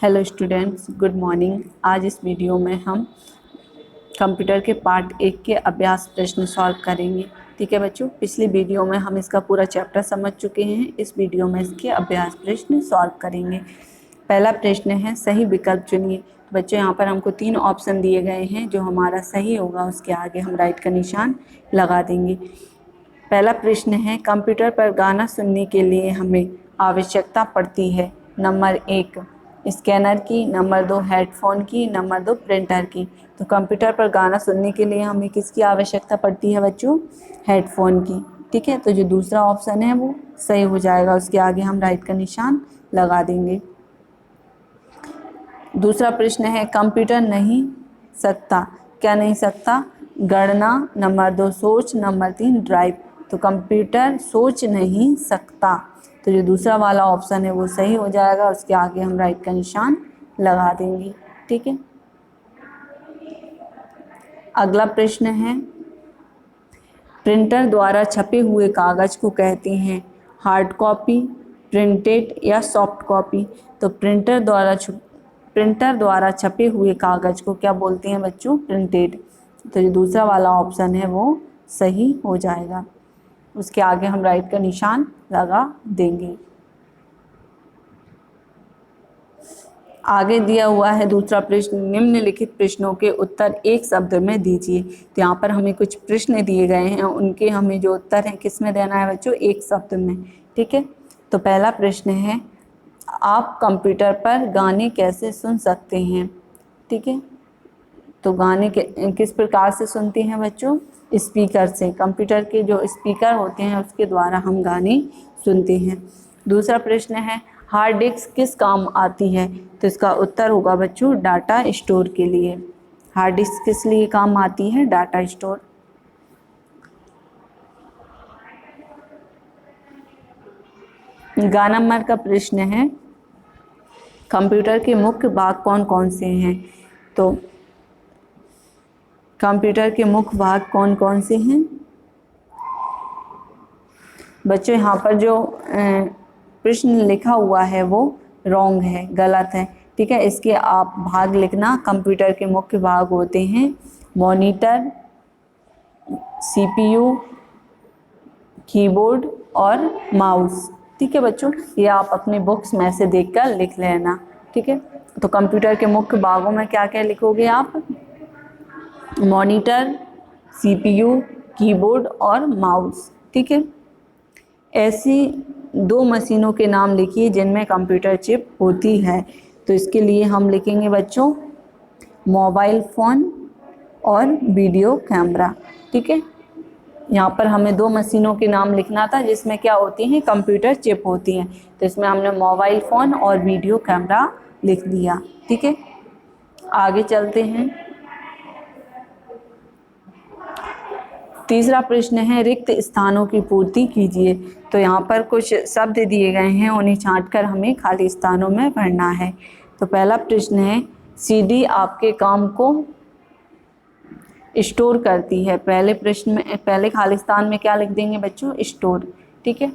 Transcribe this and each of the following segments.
Hello students, good morning. आज इस video में हम कंप्यूटर के पार्ट 1 के अभ्यास प्रश्न सॉल्व करेंगे। ठीक है बच्चों, पिछली वीडियो में हम इसका पूरा चैप्टर समझ चुके हैं। इस वीडियो में इसके अभ्यास प्रश्न सॉल्व करेंगे। पहला प्रश्न है, सही विकल्प चुनिए। तो बच्चों यहाँ पर हमको 3 ऑप्शन दिए गए हैं, जो हमारा सही होगा उसके आगे हम राइट का निशान लगा देंगे। पहला प्रश्न है, कंप्यूटर पर गाना सुनने के लिए हमें आवश्यकता पड़ती है। नंबर 1 स्कैनर की, नंबर 2 हेडफोन की, नंबर 2 प्रिंटर की। तो कंप्यूटर पर गाना सुनने के लिए हमें किसकी आवश्यकता पड़ती है बच्चों? हेडफोन की। ठीक है, तो जो दूसरा ऑप्शन है वो सही हो जाएगा, उसके आगे हम राइट का निशान लगा देंगे। दूसरा प्रश्न है, कंप्यूटर नहीं सकता, क्या नहीं सकता? गणना, नंबर 2 सोच, नंबर 3 ड्राइव। तो कंप्यूटर सोच नहीं सकता, तो जो दूसरा वाला ऑप्शन है वो सही हो जाएगा, उसके आगे हम राइट का निशान लगा देंगे। ठीक है, अगला प्रश्न है, प्रिंटर द्वारा छपे हुए कागज़ को कहते हैं हार्ड कॉपी, प्रिंटेड या सॉफ्ट कॉपी। तो प्रिंटर द्वारा छपे हुए कागज़ को क्या बोलते हैं बच्चों? प्रिंटेड। तो जो दूसरा वाला ऑप्शन है वो सही हो जाएगा, उसके आगे हम राइट का निशान लगा देंगे। आगे दिया हुआ है दूसरा प्रश्न, निम्नलिखित प्रश्नों के उत्तर एक शब्द में दीजिए। तो यहाँ पर हमें कुछ प्रश्न दिए गए हैं, उनके हमें जो उत्तर हैं किस में देना है बच्चों? एक शब्द में। ठीक है, तो पहला प्रश्न है, आप कंप्यूटर पर गाने कैसे सुन सकते हैं? ठीक है, तो गाने किस प्रकार से सुनते हैं बच्चों? स्पीकर से। कंप्यूटर के जो स्पीकर होते हैं उसके द्वारा हम गाने सुनते हैं। दूसरा प्रश्न है, हार्ड डिस्क किस काम आती है? तो इसका उत्तर होगा बच्चों डाटा स्टोर के लिए। हार्ड डिस्क किस लिए काम आती है? Data store. गा नंबर का प्रश्न है, कंप्यूटर के मुख्य भाग कौन कौन से हैं? तो कंप्यूटर के मुख्य भाग कौन कौन से हैं बच्चों? यहाँ पर जो प्रश्न लिखा हुआ है वो रॉन्ग है, गलत है। ठीक है, इसके आप भाग लिखना। कंप्यूटर के मुख्य भाग होते हैं मॉनिटर, सीपीयू, कीबोर्ड और माउस। ठीक है बच्चों, ये आप अपनी बुक्स में से देखकर लिख लेना। ठीक है, तो कंप्यूटर के मुख्य भागों में क्या क्या लिखोगे आप? मॉनिटर, सीपीयू, कीबोर्ड और माउस। ठीक है, ऐसी 2 मशीनों के नाम लिखिए जिनमें कंप्यूटर चिप होती है। तो इसके लिए हम लिखेंगे बच्चों मोबाइल फ़ोन और वीडियो कैमरा। ठीक है, यहाँ पर हमें 2 मशीनों के नाम लिखना था जिसमें क्या होती हैं? कंप्यूटर चिप होती हैं। तो इसमें हमने मोबाइल फ़ोन और वीडियो कैमरा लिख दिया। ठीक है, आगे चलते हैं। तीसरा प्रश्न है, रिक्त स्थानों की पूर्ति कीजिए। तो यहाँ पर कुछ शब्द दिए गए हैं, उन्हें छांटकर हमें खाली स्थानों में भरना है। तो पहला प्रश्न है, सीडी आपके काम को स्टोर करती है। पहले प्रश्न में पहले खाली स्थान में क्या लिख देंगे बच्चों? स्टोर। ठीक है,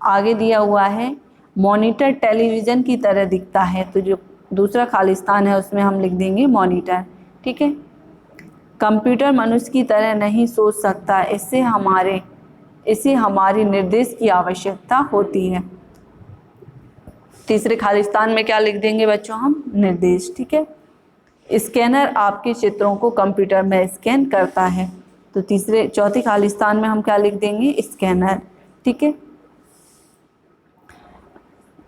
आगे दिया हुआ है, मॉनिटर टेलीविज़न की तरह दिखता है। तो जो दूसरा खाली स्थान है उसमें हम लिख देंगे मॉनिटर। ठीक है, कंप्यूटर मनुष्य की तरह नहीं सोच सकता, इसे हमारी निर्देश की आवश्यकता होती है। तीसरे खाली स्थान में क्या लिख देंगे बच्चों? हम निर्देश। ठीक है, स्कैनर आपके चित्रों को कंप्यूटर में स्कैन करता है। तो चौथी खाली स्थान में हम क्या लिख देंगे? स्कैनर। ठीक है,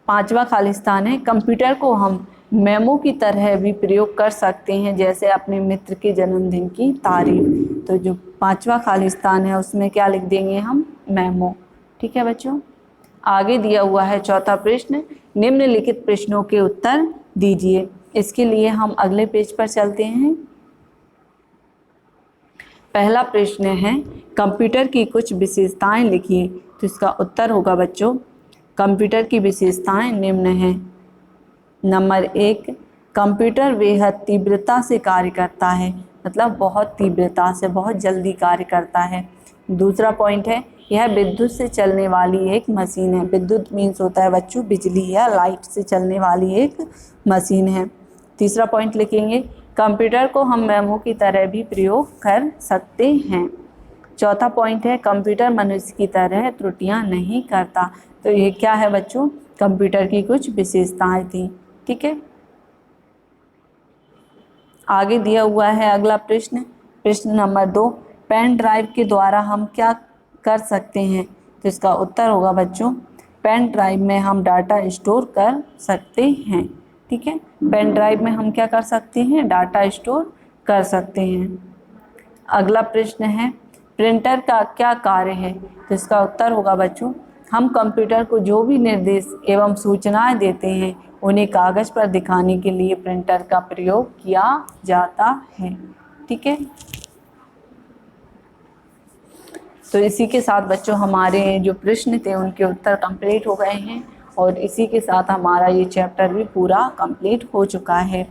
पांचवा खाली स्थान है, कंप्यूटर को हम मेमो की तरह भी प्रयोग कर सकते हैं, जैसे अपने मित्र के जन्मदिन की तारीख। तो जो पांचवा खाली स्थान है उसमें क्या लिख देंगे हम? मेमो। ठीक है बच्चों, आगे दिया हुआ है चौथा प्रश्न, निम्नलिखित प्रश्नों के उत्तर दीजिए। इसके लिए हम अगले पेज पर चलते हैं। पहला प्रश्न है, कंप्यूटर की कुछ विशेषताएं लिखिए। तो इसका उत्तर होगा बच्चों, कंप्यूटर की विशेषताएं निम्न हैं। नंबर 1, कंप्यूटर बेहद तीव्रता से कार्य करता है, मतलब बहुत तीव्रता से, बहुत जल्दी कार्य करता है। दूसरा पॉइंट है, यह विद्युत से चलने वाली एक मशीन है। विद्युत मीन्स होता है बच्चों बिजली या लाइट से चलने वाली एक मशीन है। तीसरा पॉइंट लिखेंगे, कंप्यूटर को हम मेमो की तरह भी प्रयोग कर सकते हैं। चौथा पॉइंट है, कंप्यूटर मनुष्य की तरह त्रुटियां नहीं करता। तो ये क्या है बच्चों, कंप्यूटर की कुछ विशेषताएं थी। ठीक है, आगे दिया हुआ है अगला प्रश्न, प्रश्न नंबर 2, पेन ड्राइव के द्वारा हम क्या कर सकते हैं। तो इसका उत्तर होगा बच्चों, पेन ड्राइव में हम डाटा स्टोर कर सकते हैं। ठीक है, पेन ड्राइव में हम क्या कर सकते हैं, डाटा स्टोर कर सकते हैं। अगला प्रश्न है, प्रिंटर का क्या कार्य है। तो इसका उत्तर होगा बच्चों, हम कंप्यूटर को जो भी निर्देश एवं सूचनाएं देते हैं उन्हें कागज़ पर दिखाने के लिए प्रिंटर का प्रयोग किया जाता है। ठीक है, तो इसी के साथ बच्चों हमारे जो प्रश्न थे उनके उत्तर कंप्लीट हो गए हैं और इसी के साथ हमारा ये चैप्टर भी पूरा कंप्लीट हो चुका है।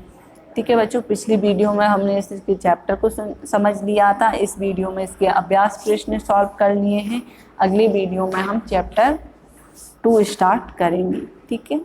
ठीक है बच्चों, पिछली वीडियो में हमने इसके चैप्टर को समझ लिया था, इस वीडियो में इसके अभ्यास प्रश्न सॉल्व कर लिए हैं। अगली वीडियो में हम चैप्टर 2 स्टार्ट करेंगे। ठीक है।